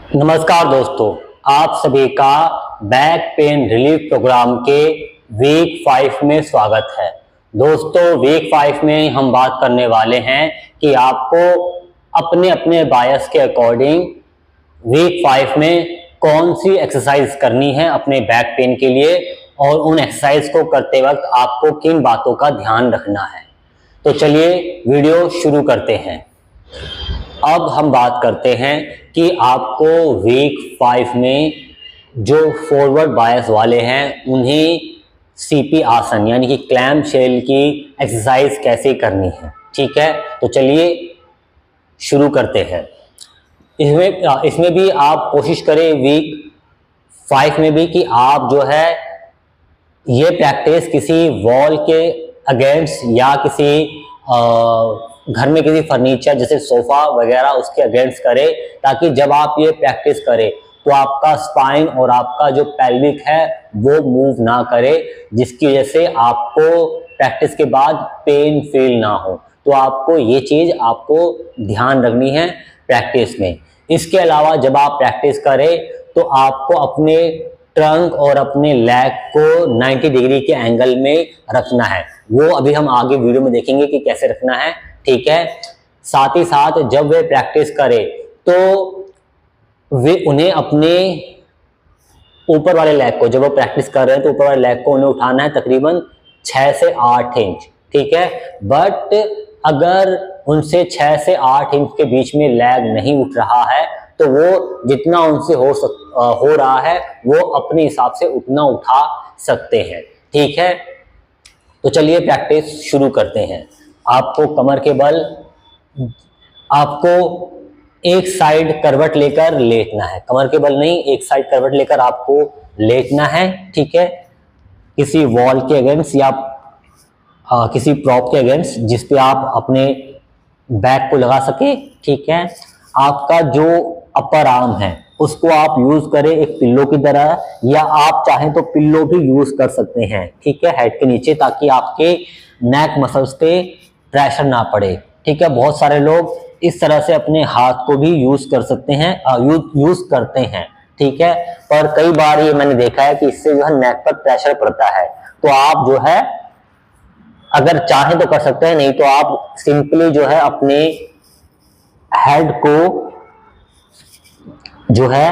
नमस्कार दोस्तों, आप सभी का बैक पेन रिलीफ प्रोग्राम के वीक 5 में स्वागत है। दोस्तों, वीक 5 में हम बात करने वाले हैं कि आपको अपने अपने बायस के अकॉर्डिंग वीक 5 में कौन सी एक्सरसाइज करनी है अपने बैक पेन के लिए और उन एक्सरसाइज को करते वक्त आपको किन बातों का ध्यान रखना है। तो चलिए वीडियो शुरू करते हैं। अब हम बात करते हैं कि आपको वीक 5 में जो फॉरवर्ड बायस वाले हैं उन्हें सीपी आसन यानी कि क्लैम शेल की एक्सरसाइज कैसे करनी है। ठीक है, तो चलिए शुरू करते हैं। इसमें भी आप कोशिश करें वीक 5 में भी कि आप जो है ये प्रैक्टिस किसी वॉल के अगेंस्ट या किसी घर में किसी फर्नीचर जैसे सोफा वगैरह उसके अगेंस्ट करें, ताकि जब आप ये प्रैक्टिस करें तो आपका स्पाइन और आपका जो पेल्विक है वो मूव ना करे, जिसकी वजह से आपको प्रैक्टिस के बाद पेन फील ना हो। तो आपको ये चीज़ आपको ध्यान रखनी है प्रैक्टिस में। इसके अलावा जब आप प्रैक्टिस करें तो आपको अपने ट्रंक और अपने लेग को 90 डिग्री के एंगल में रखना है। वो अभी हम आगे वीडियो में देखेंगे कि कैसे रखना है। ठीक है, साथ ही साथ जब वे प्रैक्टिस करें तो वे उन्हें अपने ऊपर वाले लेग को, जब वो प्रैक्टिस कर रहे हैं तो ऊपर वाले लेग को उन्हें उठाना है तकरीबन 6 से 8 इंच। ठीक है, बट अगर उनसे 6 से 8 इंच के बीच में लेग नहीं उठ रहा है तो वो जितना उनसे हो रहा है वो अपने हिसाब से उतना उठा सकते हैं। ठीक है, तो चलिए प्रैक्टिस शुरू करते हैं। आपको कमर के बल, आपको एक साइड करवट लेकर लेटना है। कमर के बल नहीं, एक साइड करवट लेकर आपको लेटना है। ठीक है, किसी वॉल के अगेंस्ट या किसी प्रॉप के अगेंस्ट जिस पे आप अपने बैक को लगा सके। ठीक है, आपका जो अपर आर्म है उसको आप यूज करें एक पिल्लो की तरह, या आप चाहें तो पिल्लो भी यूज कर सकते हैं। ठीक है, हेड के नीचे, ताकि आपके नेक मसल्स पे प्रेशर ना पड़े। ठीक है, बहुत सारे लोग इस तरह से अपने हाथ को भी यूज कर सकते हैं, यूज करते हैं। ठीक है, पर कई बार ये मैंने देखा है कि इससे जो है नेक पर प्रेशर पड़ता है। तो आप जो है अगर चाहें तो कर सकते हैं, नहीं तो आप सिंपली जो है अपने हेड को जो है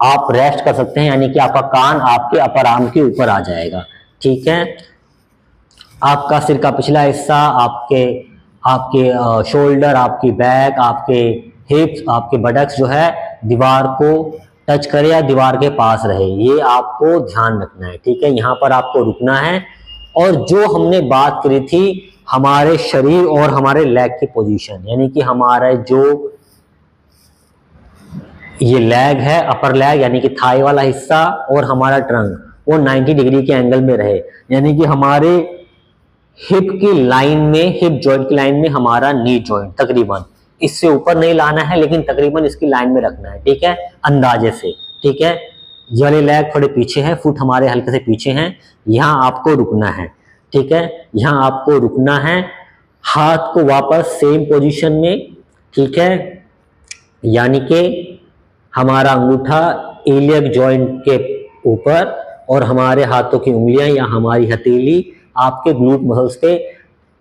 आप रेस्ट कर सकते हैं, यानी कि आपका कान आपके अपर आर्म के ऊपर आ जाएगा। ठीक है, आपका सिर का पिछला हिस्सा, आपके शोल्डर, आपकी बैक, आपके हिप्स, आपके बटक्स जो है दीवार को टच करे या दीवार के पास रहे, ये आपको ध्यान रखना है। ठीक है, यहाँ पर आपको रुकना है। और जो हमने बात करी थी हमारे शरीर और हमारे लेग की पोजीशन, यानी कि हमारा जो ये लेग है, अपर लेग यानी कि थाई वाला हिस्सा, और हमारा ट्रंक वो 90 डिग्री के एंगल में रहे, यानी कि हमारे हिप की लाइन में, हिप जॉइंट की लाइन में हमारा नी जॉइंट तकरीबन, इससे ऊपर नहीं लाना है लेकिन तकरीबन इसकी लाइन में रखना है। ठीक है, अंदाजे से। ठीक है, ये वाले लेग थोड़े पीछे हैं, फुट हमारे हल्के से पीछे हैं, यहाँ आपको रुकना है। ठीक है, यहाँ आपको रुकना है। हाथ को वापस सेम पोजीशन में, ठीक है, यानी कि हमारा अंगूठा इलियक जॉइंट के ऊपर और हमारे हाथों की उंगलियां या हमारी हथेली आपके ग्लूट मसल्स पे,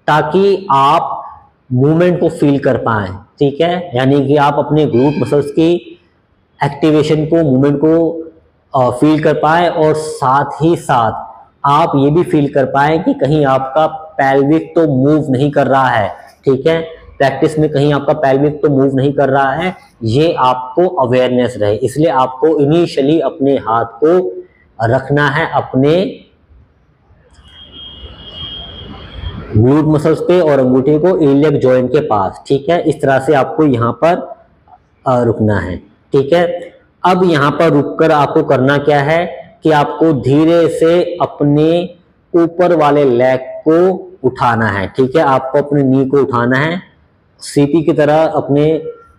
ताकि आप मूवमेंट को फील कर पाएं। ठीक है, यानी कि आप अपने ग्लूट मसल्स की एक्टिवेशन को, मूवमेंट को फील कर पाएं, और साथ ही साथ आप ये भी फील कर पाएं कि कहीं आपका पेल्विक तो मूव नहीं कर रहा है। ठीक है, प्रैक्टिस में कहीं आपका पेल्विक तो मूव नहीं कर रहा है, ये आपको अवेयरनेस रहे। इसलिए आपको इनिशियली अपने हाथ को रखना है अपने ग्लूट मसल्स पे और अंगूठे को इलियक जॉइंट के पास। ठीक है, इस तरह से आपको यहाँ पर रुकना है। ठीक है, अब यहाँ पर रुककर आपको करना क्या है कि आपको धीरे से अपने ऊपर वाले लेग को उठाना है। ठीक है, आपको अपने नी को उठाना है सीपी की तरह, अपने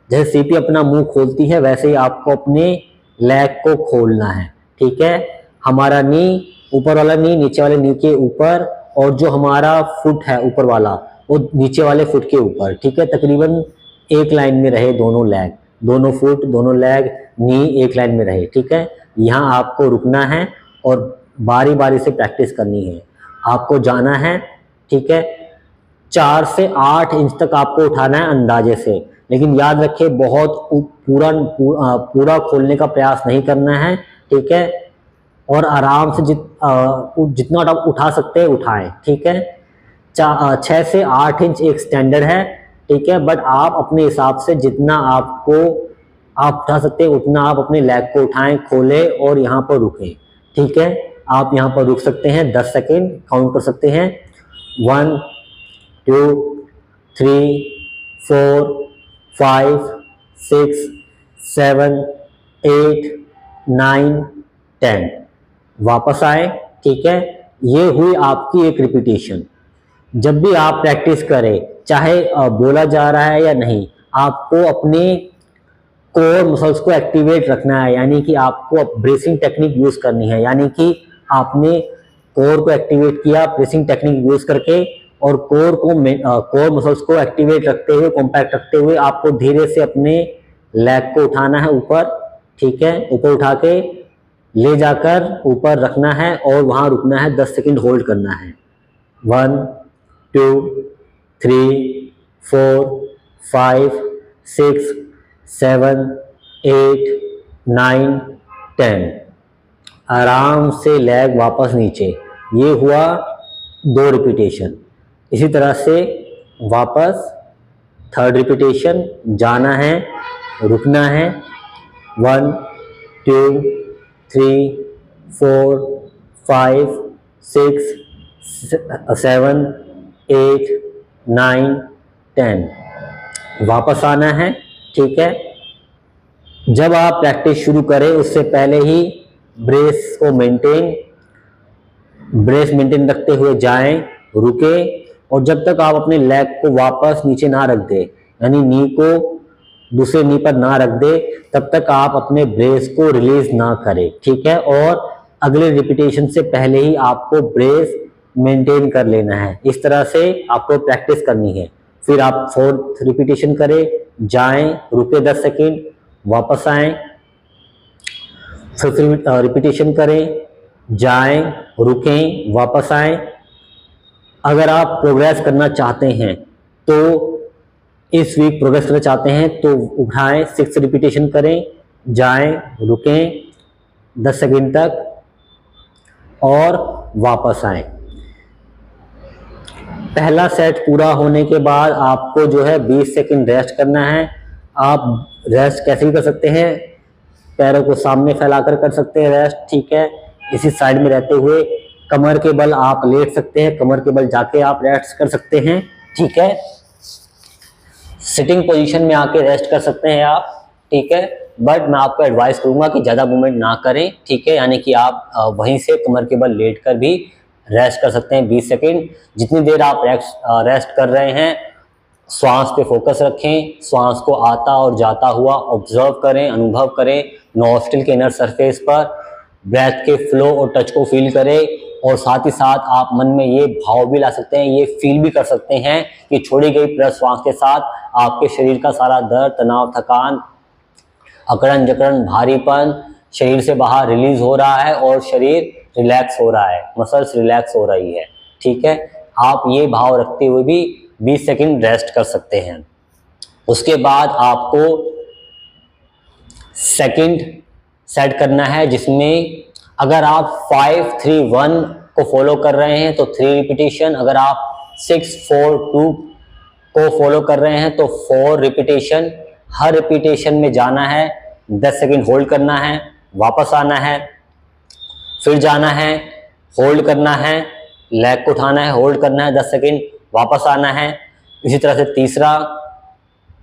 जैसे सीपी अपना मुंह खोलती है वैसे ही आपको अपने लेग को खोलना है। ठीक है, हमारा नी, ऊपर वाला नी नीचे वाले नी के ऊपर, और जो हमारा फुट है ऊपर वाला वो नीचे वाले फुट के ऊपर। ठीक है, तकरीबन एक लाइन में रहे दोनों लेग। दोनों फुट, दोनों लेग, नी एक लाइन में रहे। ठीक है, यहाँ आपको रुकना है और बारी बारी से प्रैक्टिस करनी है। आपको जाना है, ठीक है, 4 से 8 इंच तक आपको उठाना है अंदाजे से, लेकिन याद रखिए बहुत पूरा खोलने का प्रयास नहीं करना है। ठीक है, और आराम से जितना आप उठा सकते हैं उठाएं। ठीक है, 6 से 8 इंच एक स्टैंडर्ड है। ठीक है, बट आप अपने हिसाब से जितना आप उठा सकते हैं उतना आप अपने लेग को उठाएं, खोलें और यहाँ पर रुकें। ठीक है, आप यहाँ पर रुक सकते हैं, 10 सेकेंड काउंट कर सकते हैं। 1 2 3 4 5 6 7 8 9 10। वापस आए। ठीक है, ये हुई आपकी एक रिपीटेशन। जब भी आप प्रैक्टिस करें, चाहे बोला जा रहा है या नहीं, आपको अपने कोर मसल्स को एक्टिवेट रखना है, यानी कि आपको ब्रेसिंग टेक्निक यूज करनी है। यानी कि आपने कोर को एक्टिवेट किया ब्रेसिंग टेक्निक यूज करके, और कोर मसल्स को एक्टिवेट रखते हुए, कॉम्पैक्ट रखते हुए आपको धीरे से अपने लेग को उठाना है ऊपर। ठीक है, ऊपर उठा के ले जाकर ऊपर रखना है और वहां रुकना है, 10 सेकंड होल्ड करना है। 1 2 3 4 5 6 7 8 9 10। आराम से लेग वापस नीचे। ये हुआ 2 रिपीटेशन। इसी तरह से वापस 3rd रिपीटेशन, जाना है, रुकना है। 1 2 3 4 5 6 7 8 9 10। वापस आना है। ठीक है, जब आप प्रैक्टिस शुरू करें उससे पहले ही ब्रेस मेंटेन रखते हुए जाएं, रुके, और जब तक आप अपने लेग को वापस नीचे ना रख दे, यानी नी को दूसरे नी पर ना रख दे, तब तक आप अपने ब्रेस को रिलीज ना करें। ठीक है, और अगले रिपीटेशन से पहले ही आपको ब्रेस मेंटेन कर लेना है। इस तरह से आपको प्रैक्टिस करनी है। फिर आप 4th रिपीटेशन करें, जाएं, रुके 10 सेकेंड, वापस आएं, फिर रिपीटेशन करें, जाएं, रुकें, वापस आएं। अगर आप प्रोग्रेस करना चाहते हैं तो इस वीक प्रोग्रेस करना चाहते हैं तो उठाएं, 6 रिपीटेशन करें, जाएं, रुकें 10 सेकेंड तक और वापस आएं। पहला सेट पूरा होने के बाद आपको जो है 20 सेकेंड रेस्ट करना है। आप रेस्ट कैसे भी कर सकते हैं, पैरों को सामने फैलाकर कर सकते हैं रेस्ट। ठीक है, इसी साइड में रहते हुए कमर के बल आप लेट सकते हैं, कमर के बल जाके आप रेस्ट कर सकते हैं। ठीक है, सिटिंग पोजीशन में आके रेस्ट कर सकते हैं आप। ठीक है, बट मैं आपको एडवाइस करूंगा कि ज़्यादा मूवमेंट ना करें। ठीक है, यानी कि आप वहीं से कमर के बल लेट कर भी रेस्ट कर सकते हैं 20 सेकेंड। जितनी देर आप रेस्ट कर रहे हैं, श्वास पे फोकस रखें, श्वास को आता और जाता हुआ ऑब्जर्व करें, अनुभव करें, नॉस्ट्रिल के इनर सरफेस पर ब्रेथ के फ्लो और टच को फील करें, और साथ ही साथ आप मन में ये भाव भी ला सकते हैं, ये फील भी कर सकते हैं कि छोड़ी गई प्रश्वास के साथ आपके शरीर का सारा दर्द, तनाव, थकान, अकड़न जकड़न, भारीपन शरीर से बाहर रिलीज हो रहा है और शरीर रिलैक्स हो रहा है, मसल्स रिलैक्स हो रही है। ठीक है, आप ये भाव रखते हुए भी 20 सेकेंड रेस्ट कर सकते हैं। उसके बाद आपको सेकंड सेट करना है, जिसमें अगर आप 5-3-1 को फॉलो कर रहे हैं तो 3 रिपीटेशन, अगर आप 6-4-2 को फॉलो कर रहे हैं तो 4 रिपीटेशन। हर रिपीटेशन में जाना है, 10 सेकेंड होल्ड करना है, वापस आना है, फिर जाना है, होल्ड करना है, लेग को उठाना है, होल्ड करना है 10 सेकेंड, वापस आना है। इसी तरह से तीसरा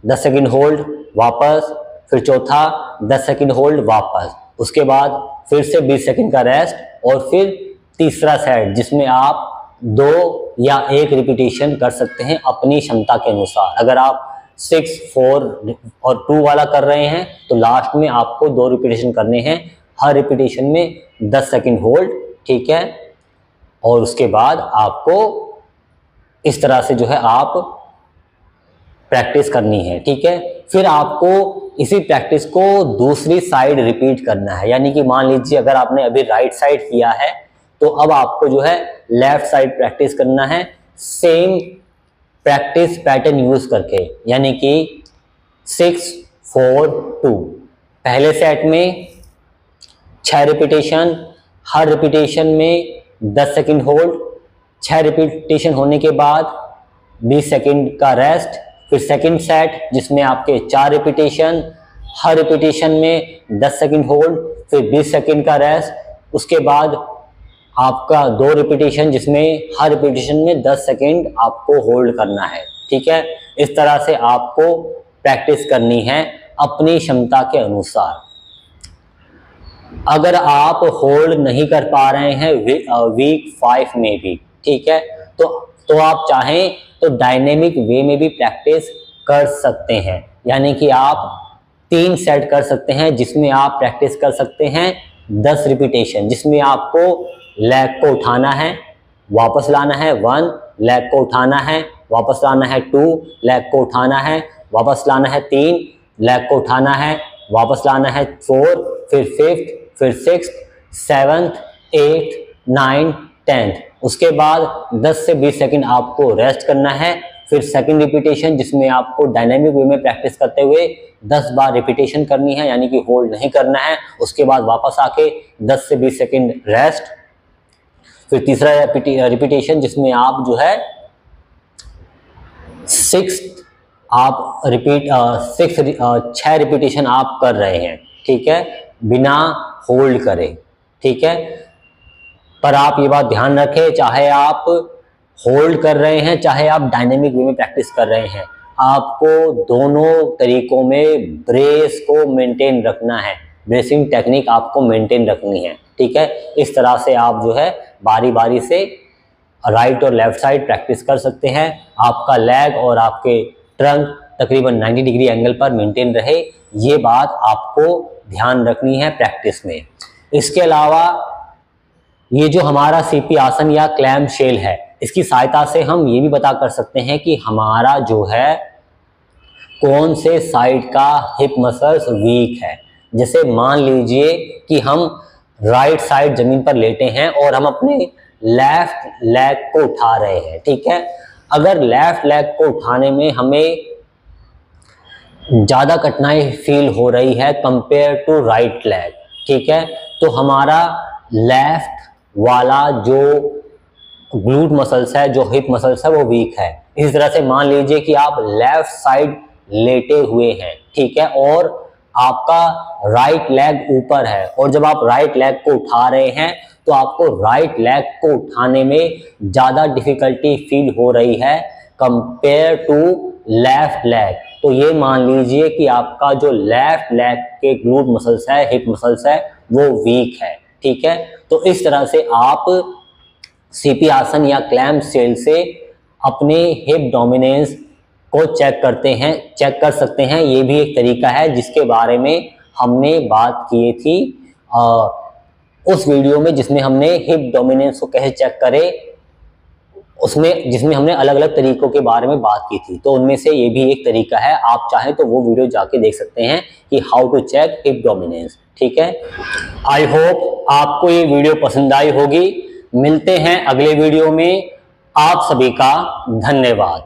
10 सेकेंड होल्ड, वापस, फिर चौथा 10 सेकेंड होल्ड, वापस। उसके बाद फिर से 20 सेकेंड का रेस्ट, और फिर तीसरा सेट जिसमें आप 2 या 1 रिपीटेशन कर सकते हैं अपनी क्षमता के अनुसार। अगर आप 6, 4 और 2 वाला कर रहे हैं तो लास्ट में आपको 2 रिपीटेशन करने हैं, हर रिपीटेशन में 10 सेकेंड होल्ड। ठीक है, और उसके बाद आपको इस तरह से जो है आप प्रैक्टिस करनी है। ठीक है, फिर आपको इसी प्रैक्टिस को दूसरी साइड रिपीट करना है। यानी कि मान लीजिए अगर आपने अभी राइट साइड किया है तो अब आपको जो है लेफ्ट साइड प्रैक्टिस करना है सेम प्रैक्टिस पैटर्न यूज करके। यानी कि 6 4 2, पहले सेट में 6 रिपीटेशन, हर रिपीटेशन में 10 सेकंड होल्ड, 6 रिपीटेशन होने के बाद 20 सेकंड का रेस्ट। फिर सेकंड सेट जिसमें आपके 4 रिपीटेशन, हर रिपीटेशन में 10 सेकंड होल्ड, फिर 20 सेकंड का रेस्ट। उसके बाद आपका 2 रिपीटेशन जिसमें हर रिपीटेशन में 10 सेकंड आपको होल्ड करना है। ठीक है, इस तरह से आपको प्रैक्टिस करनी है अपनी क्षमता के अनुसार। अगर आप होल्ड नहीं कर पा रहे हैं वीक 5 में भी, ठीक है, तो आप चाहें तो डायनेमिक वे में भी प्रैक्टिस कर सकते हैं। यानी कि आप 3 सेट कर सकते हैं जिसमें आप प्रैक्टिस कर सकते हैं 10 रिपीटेशन, जिसमें आपको लेग को उठाना है, वापस लाना है 1, लेग को उठाना है, वापस लाना है 2, लेग को उठाना है, वापस लाना है 3, लेग को उठाना है, वापस लाना है 4, फिर 5th, फिर 6th, 7th, 8th, 9th, 10th। उसके बाद 10 से 20 सेकंड आपको रेस्ट करना है। फिर सेकंड रिपीटेशन जिसमें आपको डायनेमिक वे में प्रैक्टिस करते हुए 10 बार रिपीटेशन करनी है, यानी कि होल्ड नहीं करना है। उसके बाद वापस आके 10 से 20 सेकंड रेस्ट। फिर तीसरा रिपीटेशन जिसमें आप जो है 6 रिपीटेशन आप कर रहे हैं, ठीक है, बिना होल्ड करें। ठीक है, पर आप ये बात ध्यान रखें, चाहे आप होल्ड कर रहे हैं चाहे आप डायनेमिक वे में प्रैक्टिस कर रहे हैं, आपको दोनों तरीकों में ब्रेस को मेंटेन रखना है, ब्रेसिंग टेक्निक आपको मेंटेन रखनी है। ठीक है, इस तरह से आप जो है बारी बारी से राइट और लेफ्ट साइड प्रैक्टिस कर सकते हैं। आपका लेग और आपके ट्रंक तकरीबन 90 डिग्री एंगल पर मेंटेन रहे, ये बात आपको ध्यान रखनी है प्रैक्टिस में। इसके अलावा ये जो हमारा सीपी आसन या क्लैम शेल है, इसकी सहायता से हम ये भी पता कर सकते हैं कि हमारा जो है कौन से साइड का हिप मसल्स वीक है। जैसे मान लीजिए कि हम राइट साइड जमीन पर लेटे हैं और हम अपने लेफ्ट लेग को उठा रहे हैं। ठीक है, अगर लेफ्ट लेग को उठाने में हमें ज़्यादा कठिनाई फील हो रही है कंपेयर टू राइट लेग, ठीक है, तो हमारा लेफ्ट वाला जो ग्लूट मसल्स है, जो हिप मसल्स है, वो वीक है। इस तरह से मान लीजिए कि आप लेफ्ट साइड लेटे हुए हैं, ठीक है, और आपका राइट लेग ऊपर है, और जब आप राइट लेग को उठा रहे हैं तो आपको राइट लेग को उठाने में ज़्यादा डिफिकल्टी फील हो रही है कंपेयर टू लेफ्ट लेग। तो ये मान लीजिए कि आपका जो लेफ्ट लेग के ग्लूट मसल्स है, हिप मसल्स है, वो वीक है। ठीक है, तो इस तरह से आप सीपी आसन या क्लैम शेल से अपने हिप डोमिनेंस को चेक कर सकते हैं। ये भी एक तरीका है जिसके बारे में हमने बात की थी उस वीडियो में, जिसमें हमने हिप डोमिनेंस को कैसे चेक करें, जिसमें हमने अलग अलग तरीकों के बारे में बात की थी। तो उनमें से ये भी एक तरीका है, आप चाहें तो वो वीडियो जाके देख सकते हैं कि how to check hip dominance. ठीक है, आई होप आपको ये वीडियो पसंद आई होगी। मिलते हैं अगले वीडियो में। आप सभी का धन्यवाद।